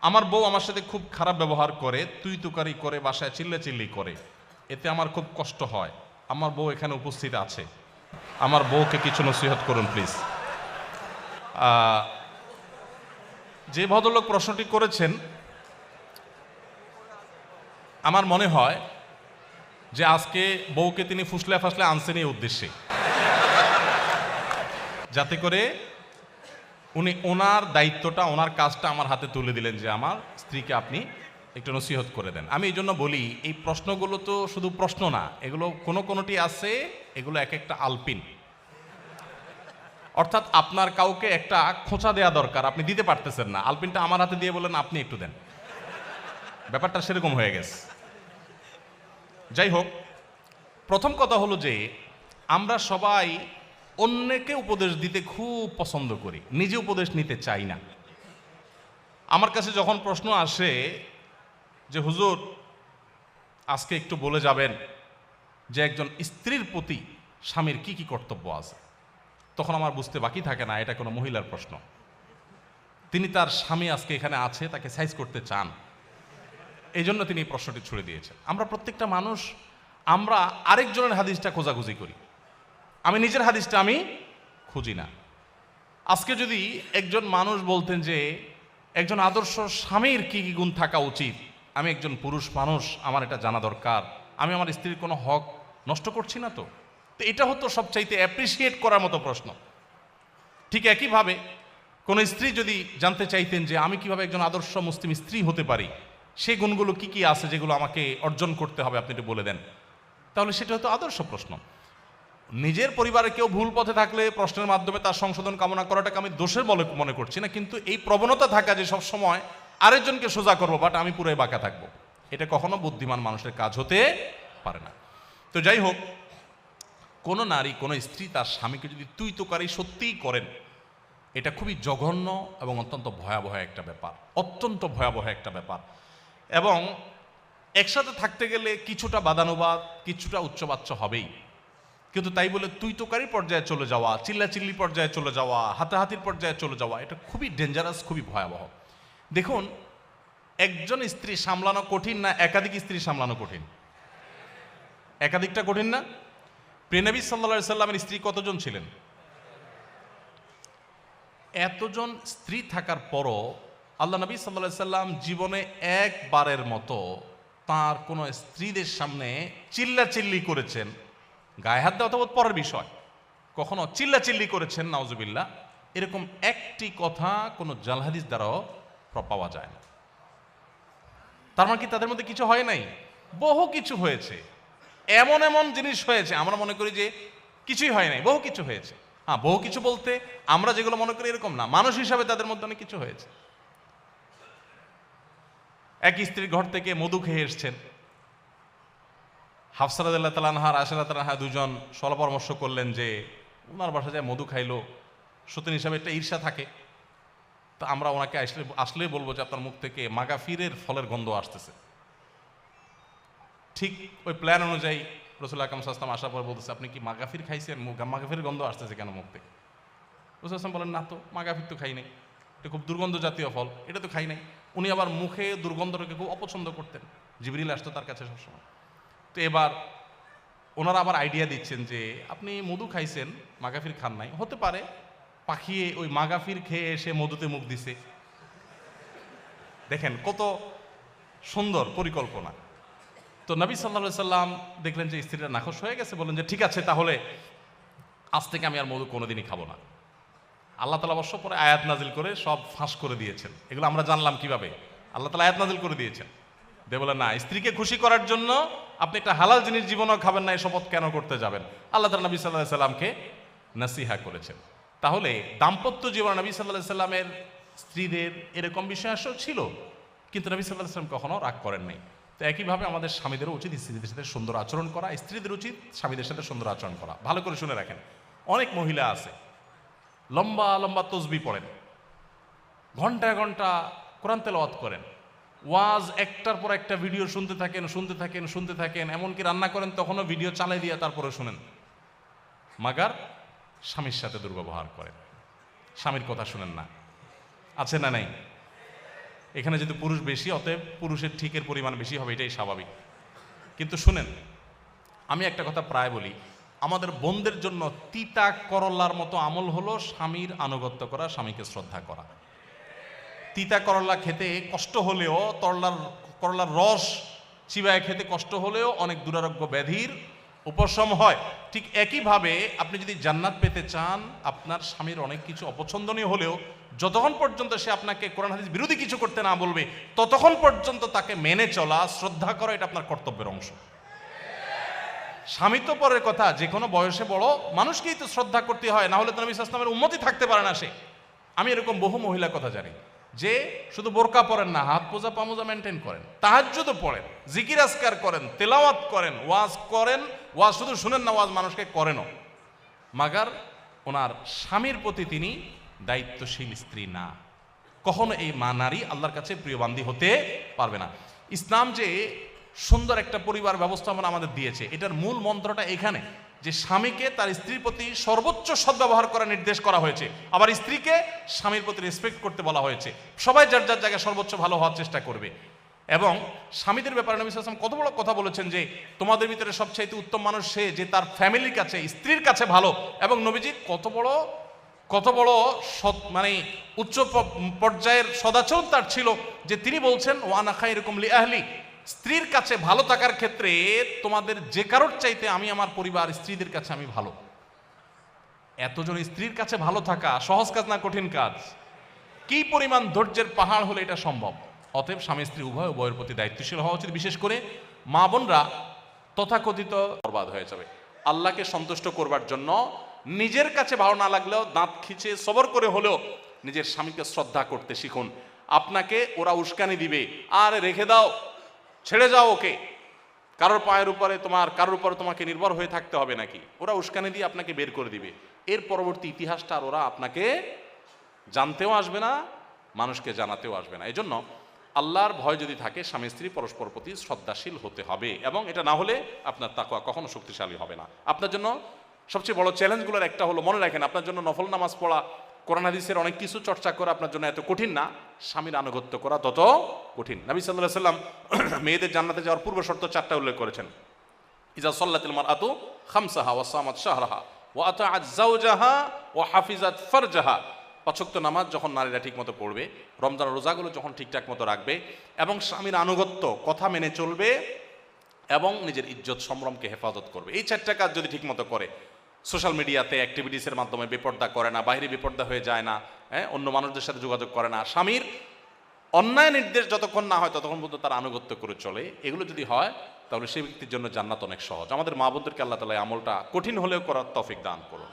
আমার বউ আমার সাথে খুব খারাপ ব্যবহার করে, তুই তুকারি করে, বাসায় চিল্লাচিল্লি করে, এতে আমার খুব কষ্ট হয়। আমার বউ এখানে উপস্থিত আছে, আমার বউকে কিছু নসিহত করুন প্লিজ। যে ভদ্রলোক প্রশ্নটি করেছেন, আমার মনে হয় যে আজকে বউকে তিনি ফুসলে ফাসলে আনছেন এই উদ্দেশ্যে, যাতে করে উনি ওনার দায়িত্বটা, ওনার কাজটা আমার হাতে তুলে দিলেন যে আমার স্ত্রীকে আপনি একটু নসিহত করে দেন। আমি এই জন্য বলি, এই প্রশ্নগুলো তো শুধু প্রশ্ন না, এগুলো কোনোটি আছে, এগুলো এক একটা আলপিন। অর্থাৎ আপনার কাউকে একটা খোঁচা দেওয়া দরকার, আপনি দিতে পারতেছেন না, আলপিনটা আমার হাতে দিয়ে বলেন আপনি একটু দেন, ব্যাপারটা সেরকম হয়ে গেছে। যাই হোক, প্রথম কথা হলো যে আমরা সবাই অন্যকে উপদেশ দিতে খুব পছন্দ করি, নিজে উপদেশ নিতে চাই না। আমার কাছে যখন প্রশ্ন আসে যে হুজুর আজকে একটু বলে যাবেন যে একজন স্ত্রীর প্রতি স্বামীর কি কি কর্তব্য আছে, তখন আমার বুঝতে বাকি থাকে না এটা কোনো মহিলার প্রশ্ন। তিনি তার স্বামী আজকে এখানে আছে, তাকে সাইজ করতে চান, এই জন্য তিনি এই প্রশ্নটি ছুড়ে দিয়েছেন। আমরা প্রত্যেকটা মানুষ আমরা আরেকজনের হাদিসটা খোঁজাখুঁজি করি, আমি নিজের হাদিসটা আমি খুঁজি না। আজকে যদি একজন মানুষ বলতেন যে একজন আদর্শ স্বামীর কি কি গুণ থাকা উচিত, আমি একজন পুরুষ মানুষ, আমার এটা জানা দরকার, আমি আমার স্ত্রীর কোনো হক নষ্ট করছি না তো, এটা হতো সবচাইতে অ্যাপ্রিসিয়েট করার মতো প্রশ্ন। ঠিক একইভাবে কোনো স্ত্রী যদি জানতে চাইতেন যে আমি কিভাবে একজন আদর্শ মুসলিম স্ত্রী হতে পারি, সেই গুণগুলো কি কি আছে যেগুলো আমাকে অর্জন করতে হবে, আপনি একটু বলে দেন, তাহলে সেটা হতো আদর্শ প্রশ্ন। নিজের পরিবারে কেউ ভুল পথে থাকলে প্রশ্নের মাধ্যমে তার সংশোধন কামনা করাটাকে আমি দোষের বলে মনে করছি না, কিন্তু এই প্রবণতা থাকা যে সব সময় আরেকজনকে সোজা করবো বাট আমি পুরোই বাঁকা থাকবো, এটা কখনো বুদ্ধিমান মানুষের কাজ হতে পারে না। তো যাই হোক, কোনো নারী, কোনো স্ত্রী তার স্বামীকে যদি তুই তোকারি সত্যিই করেন, এটা খুবই জঘন্য এবং অত্যন্ত ভয়াবহ একটা ব্যাপার, অত্যন্ত ভয়াবহ একটা ব্যাপার। এবং একসাথে থাকতে গেলে কিছুটা বাদানুবাদ, কিছুটা উচ্চবাচ্য হবেই, কিন্তু তাই বলে তুই তোকারি পর্যায়ে চলে যাওয়া, চিল্লাচিল্লি পর্যায়ে চলে যাওয়া, হাতাহাতির পর্যায়ে চলে যাওয়া, এটা খুবই ডেঞ্জারাস, খুবই ভয়াবহ। দেখুন, একজন স্ত্রী সামলানো কঠিন না একাধিক স্ত্রী সামলানো কঠিন? একাধিকটা কঠিন না? প্রিয়নবী সাল্লাল্লাহু আলাইহি সাল্লামের স্ত্রী কতজন ছিলেন? এতজন স্ত্রী থাকার পরও আল্লাহ নবী সাল্লাল্লাহু আলাইহি সাল্লাম জীবনে একবারের মতো তার কোনো স্ত্রীদের সামনে চিল্লাচিল্লি করেছেন, গায়ে হাত দেওয়া তো পরের বিষয়, কখনো চিল্লাচিল্লি করেছেন নাউজুবিল্লাহ, এরকম একটি কথা কোনো জাল হাদিস দ্বারাও পাওয়া যায় না। তার মানে কি তাদের মধ্যে কিছু হয় নাই? বহু কিছু হয়েছে, এমন এমন জিনিস হয়েছে আমরা মনে করি যে কিছুই হয় নাই, বহু কিছু হয়েছে। হ্যাঁ, বহু কিছু বলতে আমরা যেগুলো মনে করি এরকম না, মানুষ হিসাবে তাদের মধ্যে অনেক কিছু হয়েছে। এক স্ত্রীর ঘর থেকে মধু খেয়ে এসছেন, হাফসা রাদিয়াল্লাহু তাআলা আনহা, আয়েশা রাদিয়াল্লাহু তাআলা আনহা দুজন সলা পরামর্শ করলেন যে ওনার বাসায় যায় মধু খাইলো, সতীন হিসাবে একটা ঈর্ষা থাকে, তো আমরা ওনাকে আসলেই বলবো যে আপনার মুখ থেকে মাগাফিরের ফলের গন্ধ আসতেছে। ঠিক ওই প্ল্যান অনুযায়ী রাসূল আকরাম সাল্লাল্লাহু আলাইহি ওয়াসাল্লাম আসার পর বলতেছে, আপনি কি মাগাফির খাইছেন? মাগাফির গন্ধ আসতেছে কেন মুখ থেকে? রাসূল সাল্লাল্লাহু আলাইহি ওয়াসাল্লাম বলেন, না তো, মাগাফির তো খাই নাই, এটা খুব দুর্গন্ধ জাতীয় ফল, এটা তো খাই নাই। উনি আবার মুখে দুর্গন্ধটাকে খুব অপছন্দ করতেন, জিবরিল আসতো তার কাছে সবসময়। তো এবার ওনারা আবার আইডিয়া দিচ্ছেন যে আপনি মধু খাইছেন, মাগাফির খান নাই, হতে পারে পাখিয়ে ওই মাগাফির খেয়ে এসে মধুতে মুখ দিছে। দেখেন কত সুন্দর পরিকল্পনা। তো নবী সাল্লাল্লাহু আলাইহি সাল্লাম দেখলেন যে স্ত্রীরা নাখোশ হয়ে গেছে, বলেন যে ঠিক আছে, তাহলে আজ থেকে আমি আর মধু কোনোদিনই খাবো না। আল্লাহ তাআলা অবশ্য পরে আয়াত নাজিল করে সব ফাঁস করে দিয়েছেন। এগুলো আমরা জানলাম কিভাবে? আল্লাহ তাআলা আয়াত নাজিল করে দিয়েছেন, দিয়ে বলে না, স্ত্রীকে খুশি করার জন্য আপনি একটা হালাল জিনিস জীবনেও খাবেন না, এই শপথ কেন করতে যাবেন? আল্লাহ তাআলা নবী সাল্লাল্লাহু আলাইহি সাল্লামকে নাসিহা করেছেন। তাহলে দাম্পত্য জীবনে নবী সাল্লাল্লাহু আলাইহি সাল্লামের স্ত্রীদের এরকম বিষয় আসলে ছিল, কিন্তু নবী সাল্লাল্লাহু আলাইহি সাল্লাম কখনো রাগ করেন নাই। তো একইভাবে আমাদের স্বামীদেরও উচিত স্ত্রীদের সাথে সুন্দর আচরণ করা, স্ত্রীদের উচিত স্বামীদের সাথে সুন্দর আচরণ করা। ভালো করে শুনে রাখেন, অনেক মহিলা আছে লম্বা লম্বা তসবিহ পড়েন, ঘন্টা ঘন্টা কোরআন তেলাওয়াত করেন, ওয়াজ একটার পর একটা ভিডিও শুনতে থাকেন, শুনতে থাকেন, শুনতে থাকেন, এমনকি রান্না করেন তখনও ভিডিও চালাই দিয়ে তারপরে শুনেন, মাগার স্বামীর সাথে দুর্ব্যবহার করেন, স্বামীর কথা শুনেন না। আছে না নাই? এখানে যদি পুরুষ বেশি, অতএব পুরুষের ঠিকের পরিমাণ বেশি হবে, এটাই স্বাভাবিক। কিন্তু শুনেন, আমি একটা কথা প্রায় বলি, আমাদের বোনদের জন্য তিতা করল্লার মতো আমল হলো স্বামীর আনুগত্য করা, স্বামীকে শ্রদ্ধা করা। তিতা করল্লা খেতে কষ্ট হলেও, করলার রস চিবায় খেতে কষ্ট হলেও অনেক দুরারোগ্য ব্যাধির উপশম হয়। ঠিক একইভাবে আপনি যদি জান্নাত পেতে চান, আপনার স্বামীর অনেক কিছু অপছন্দনীয় হলেও যতক্ষণ পর্যন্ত সে আপনাকে কোরআন হাদিস বিরোধী কিছু করতে না বলবে, ততক্ষণ পর্যন্ত তাকে মেনে চলা, শ্রদ্ধা করা, এটা আপনার কর্তব্যের অংশ। স্বামী তো পরের কথা, যে কোনো বয়সে বড় মানুষকেই তো শ্রদ্ধা করতে হয়, না হলে তো নবী সাল্লাল্লাহু আলাইহি ওয়াসাল্লামের উম্মতই থাকতে পারে না সে। আমি এরকম বহু মহিলার কথা জানি যে শুধু বোরকা পরেন না, হাত পোজা পামোজা মেনটেন করেন, তাহাজ্জুদও পড়েন, জিকির আজকার করেন, তেলাওয়াত করেন, ওয়াজ শুধু শুনেন না, ওয়াজ মানুষকে করেনও, মাগার ওনার স্বামীর প্রতি তিনি দায়িত্বশীল স্ত্রী না। কখনো এই মা নারী আল্লাহর কাছে প্রিয় বান্দী হতে পারবে না। ইসলাম যে সুন্দর একটা পরিবার ব্যবস্থাপনা আমাদের দিয়েছে, এটার মূল মন্ত্রটা এখানে যে স্বামীকে তার স্ত্রীর প্রতি সর্বোচ্চ সদ্ব্যবহার করার নির্দেশ করা হয়েছে, আবার স্ত্রীকে স্বামীর প্রতি রেসপেক্ট করতে বলা হয়েছে। সবাই যার যার জায়গায় সর্বোচ্চ ভালো হওয়ার চেষ্টা করবে। এবং স্বামীদের ব্যাপারে নবী সাল্লাল্লাহু আলাইহি ওয়াসাল্লাম কত বড় কথা বলেছেন যে তোমাদের ভিতরে সবচাইতে উত্তম মানুষ সে যে তার ফ্যামিলির কাছে, স্ত্রীর কাছে ভালো। এবং নবীজি কত বড় মানে উচ্চ পর্যায়ের সদাচরণ তার ছিল যে তিনি বলছেন ওয়ানা খায়রুকুম লি আহলি, স্ত্রীর কাছে ভালো থাকার ক্ষেত্রে তোমাদের যে কারোর চাইতে আমি আমার পরিবার স্ত্রীদের কাছে আমি ভালো। এতজন স্ত্রীর কাছে ভালো থাকা সহজ কাজ না কঠিন কাজ? কি পরিমাণ ধৈর্যের পাহাড় হলে এটা সম্ভব? অতএব স্বামী স্ত্রী উভয়ের প্রতি দায়িত্বশীল হওয়া উচিত। বিশেষ করে মা বোনরা তথাকথিত বরবাদ হয়ে যাবে। আল্লাহকে সন্তুষ্ট করবার জন্য নিজের কাছে ভালো না লাগলেও দাঁত খিচে সবর করে হলেও নিজের স্বামীকে শ্রদ্ধা করতে শিখুন। আপনাকে ওরা উস্কানি দিবে, আর রেখে দাও, ছেড়ে যাও ওকে, কারোর উপরে তোমাকে নির্ভর হয়ে থাকতে হবে নাকি? ওরা উস্কানি দিয়ে আপনাকে বের করে দিবে। এর পরবর্তী ইতিহাসটা আর ওরা আপনাকে জানতেও আসবে না, মানুষকে জানাতেও আসবে না। এই জন্য আল্লাহর ভয় যদি থাকে, স্বামী স্ত্রী পরস্পর প্রতি শ্রদ্ধাশীল হতে হবে, এবং এটা না হলে আপনার তাকওয়া কখনো শক্তিশালী হবে না। আপনার জন্য সবচেয়ে বড় চ্যালেঞ্জগুলোর একটা হলো, মনে রাখেন, আপনার জন্য নফল নামাজ পড়া, কোরআন হাদিসের অনেক কিছু চর্চা করা আপনার জন্য এত কঠিন না, স্বামীর আনুগত্য করা তত কঠিন। নবী সাল্লাল্লাহু আলাইহি ওয়াসাল্লাম মেয়েদের জান্নাতে যাওয়ার পূর্ব শর্ত 4টা উল্লেখ করেছেন। ইজা সাল্লাতিল মারআতু খামসাহা ওয়া সামাত শাহরাহা ওয়া আতাআত যাওজাহা ওয়া হাফিজাত ফারজাহা। 5 ওয়াক্ত নামাজ যখন নারীরা ঠিকমতো পড়বে, রমজান রোজাগুলো যখন ঠিকঠাক মতো রাখবে, এবং স্বামীর আনুগত্য, কথা মেনে চলবে, এবং নিজের ইজ্জত সম্ভ্রমকে হেফাজত করবে, এই 4টা কাজ যদি ঠিকমতো করে, সোশ্যাল মিডিয়াতে অ্যাক্টিভিটিসের মাধ্যমে বেপর্দা করে না, বাইরে বেপর্দা হয়ে যায় না, অন্য মানুষদের সাথে যোগাযোগ করে না, স্বামীর অন্যায় নির্দেশ যতক্ষণ না হয় ততক্ষণ পর্যন্ত তার আনুগত্য করে চলে, এগুলো যদি হয় তাহলে সেই ব্যক্তির জন্য জান্নাত অনেক সহজ। আমাদের মা বোনদেরকে আল্লাহ তাআলা আমলটা কঠিন হলেও করার তৌফিক দান করুন।